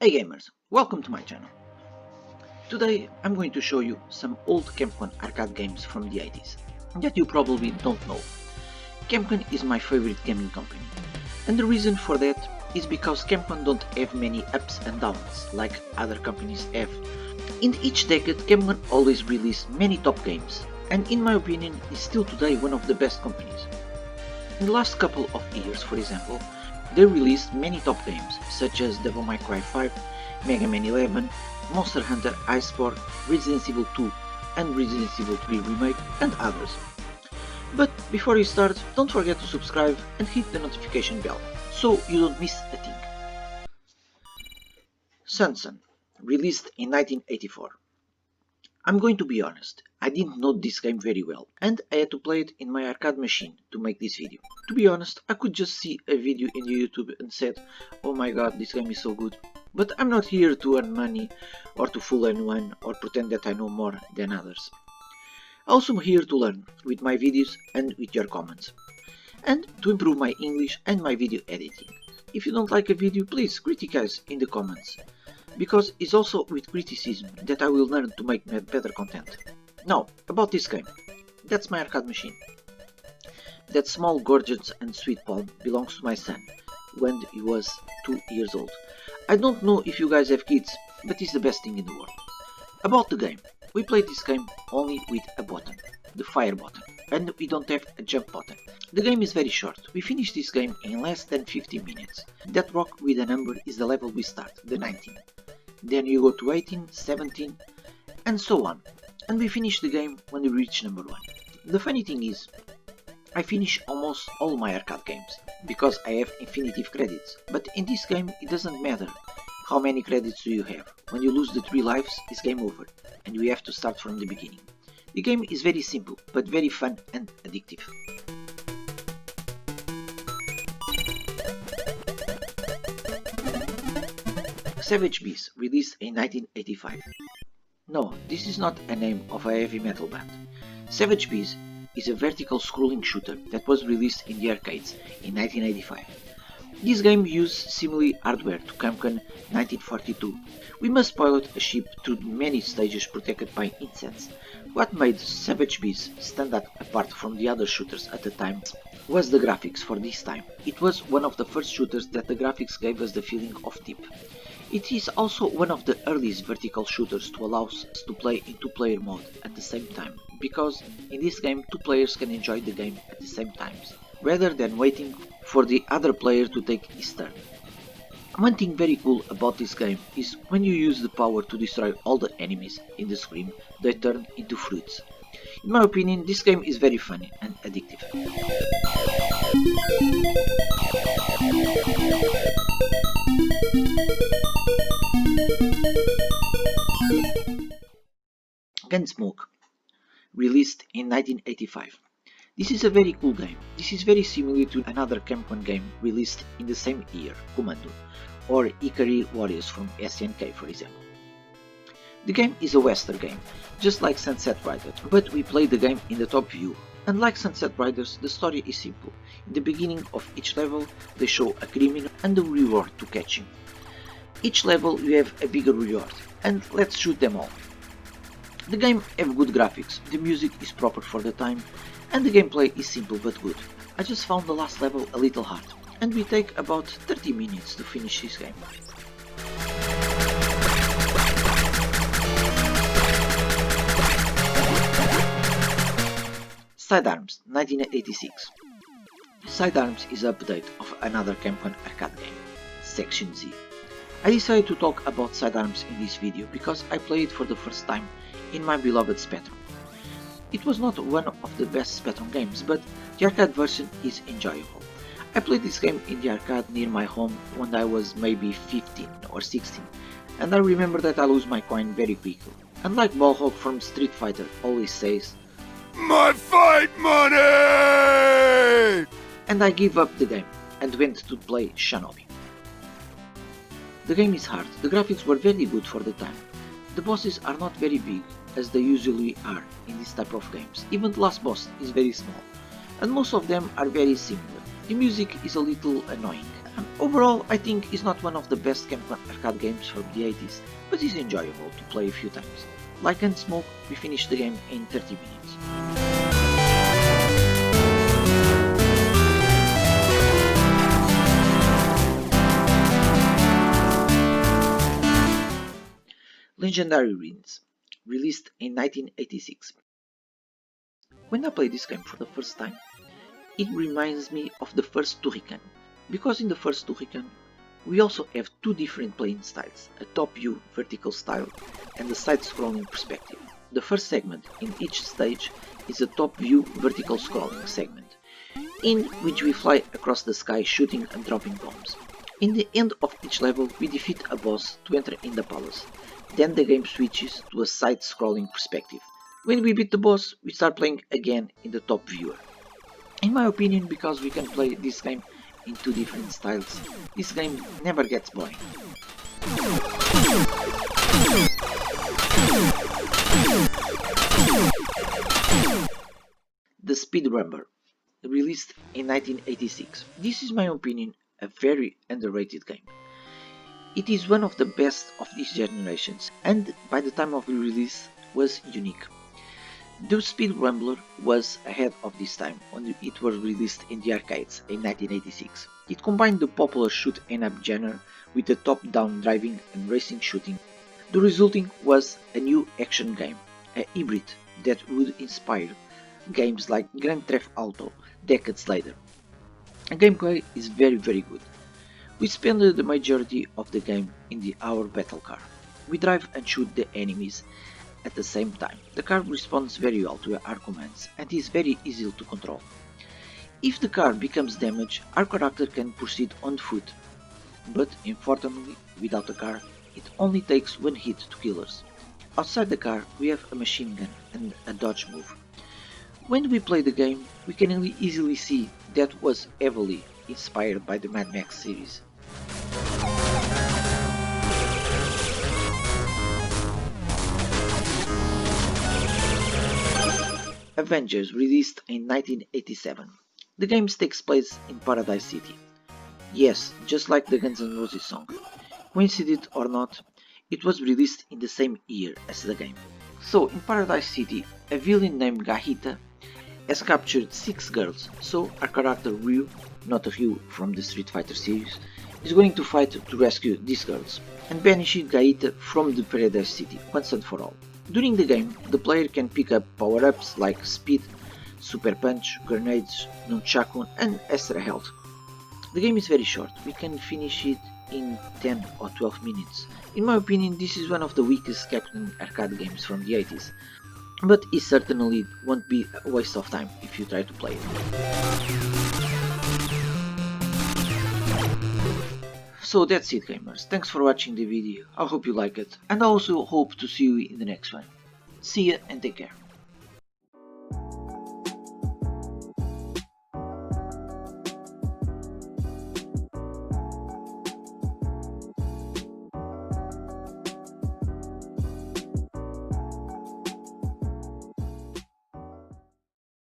Hey gamers, welcome to my channel. Today I'm going to show you some old Capcom arcade games from the 80s that you probably don't know. Capcom is my favorite gaming company, and the reason for that is because Capcom don't have many ups and downs like other companies have. In each decade Capcom always released many top games, and in my opinion is still today one of the best companies. In the last couple of years, for example, they released many top games such as Devil May Cry 5, Mega Man 11, Monster Hunter Iceborne, Resident Evil 2 and Resident Evil 3 Remake and others. But before you start, don't forget to subscribe and hit the notification bell so you don't miss a thing. Sunsun, released in 1984. I'm going to be honest, I didn't know this game very well, and I had to play it in my arcade machine to make this video. To be honest, I could just see a video in YouTube and said, oh my god, this game is so good. But I'm not here to earn money, or to fool anyone, or pretend that I know more than others. I'm also here to learn, with my videos and with your comments. And to improve my English and my video editing. If you don't like a video, please criticize in the comments, because it's also with criticism that I will learn to make better content. Now, about this game. That's my arcade machine. That small, gorgeous and sweet palm belongs to my son, when he was 2 years old. I don't know if you guys have kids, but it's the best thing in the world. About the game. We played this game only with a button, the fire button, and we don't have a jump button. The game is very short. We finished this game in less than 15 minutes. That rock with a number is the level we start, the 19. Then you go to 18, 17, and so on. And we finish the game when we reach number 1. The funny thing is, I finish almost all my arcade games, because I have infinitive credits. But in this game it doesn't matter how many credits do you have. When you lose the 3 lives, it's game over, and you have to start from the beginning. The game is very simple, but very fun and addictive. Savage Beast, released in 1985. No, this is not a name of a heavy metal band. Savage Beast is a vertical scrolling shooter that was released in the arcades in 1985. This game used similar hardware to Capcom 1942. We must pilot a ship through many stages protected by insects. What made Savage Beast stand out apart from the other shooters at the time was the graphics for this time. It was one of the first shooters that the graphics gave us the feeling of deep. It is also one of the earliest vertical shooters to allow us to play in 2-player mode at the same time, because in this game 2 players can enjoy the game at the same time, rather than waiting for the other player to take his turn. One thing very cool about this game is when you use the power to destroy all the enemies in the screen, they turn into fruits. In my opinion, this game is very funny and addictive. Gunsmoke, released in 1985. This is a very cool game. This is very similar to another Capcom game released in the same year, Commando, or Ikari Warriors from SNK for example. The game is a western game, just like Sunset Riders, but we play the game in the top view. Unlike Sunset Riders, the story is simple. In the beginning of each level, they show a criminal and a reward to catch him. Each level you have a bigger reward, and let's shoot them all. The game have good graphics, the music is proper for the time, and the gameplay is simple but good. I just found the last level a little hard, and we take about 30 minutes to finish this game. Sidearms, 1986. Sidearms is an update of another Capcom arcade game, Section Z. I decided to talk about Sidearms in this video because I played it for the first time in my beloved Spectrum. It was not one of the best Spectrum games, but the arcade version is enjoyable. I played this game in the arcade near my home when I was maybe 15 or 16, and I remember that I lose my coin very quickly. Unlike Ballhawk from Street Fighter always says, "My fight money!" And I give up the game and went to play Shinobi. The game is hard, the graphics were very good for the time. The bosses are not very big, as they usually are in this type of games. Even the last boss is very small, and most of them are very similar. The music is a little annoying. Overall, I think it's not one of the best arcade games from the 80s, but it's enjoyable to play a few times. Like Gunsmoke, we finished the game in 30 minutes. Legendary Ruins, released in 1986. When I played this game for the first time, it reminds me of the first Turrican, because in the first Turrican we also have two different playing styles, a top view vertical style and a side-scrolling perspective. The first segment in each stage is a top view vertical scrolling segment, in which we fly across the sky shooting and dropping bombs. In the end of each level we defeat a boss to enter in the palace, then the game switches to a side-scrolling perspective. When we beat the boss, we start playing again in the top viewer. In my opinion, because we can play this game in two different styles, this game never gets boring. The Speed Rumber, released in 1986. This is my opinion a very underrated game. It is one of the best of these generations, and by the time of the release was unique. The Speed Rumbler was ahead of this time when it was released in the arcades in 1986. It combined the popular shoot 'em up genre with the top-down driving and racing shooting. The resulting was a new action game, a hybrid that would inspire games like Grand Theft Auto decades later. The gameplay is very good. We spend the majority of the game in our battle car. We drive and shoot the enemies at the same time. The car responds very well to our commands and is very easy to control. If the car becomes damaged, our character can proceed on foot, but unfortunately, without a car, it only takes one hit to kill us. Outside the car, we have a machine gun and a dodge move. When we play the game, we can easily see that was heavily inspired by the Mad Max series. Avengers, released in 1987. The game takes place in Paradise City. Yes, just like the Guns N' Roses song. Coincident or not, it was released in the same year as the game. So, in Paradise City, a villain named Gahita has captured 6 girls, so our character Ryu, not Ryu from the Street Fighter series, is going to fight to rescue these girls and banish Gahita from the Paradise City once and for all. During the game, the player can pick up power-ups like speed, super punch, grenades, nunchaku and extra health. The game is very short, we can finish it in 10 or 12 minutes. In my opinion, this is one of the weakest Capcom arcade games from the 80s, but it certainly won't be a waste of time if you try to play it. So that's it gamers, thanks for watching the video, I hope you like it, and I also hope to see you in the next one. See ya and take care.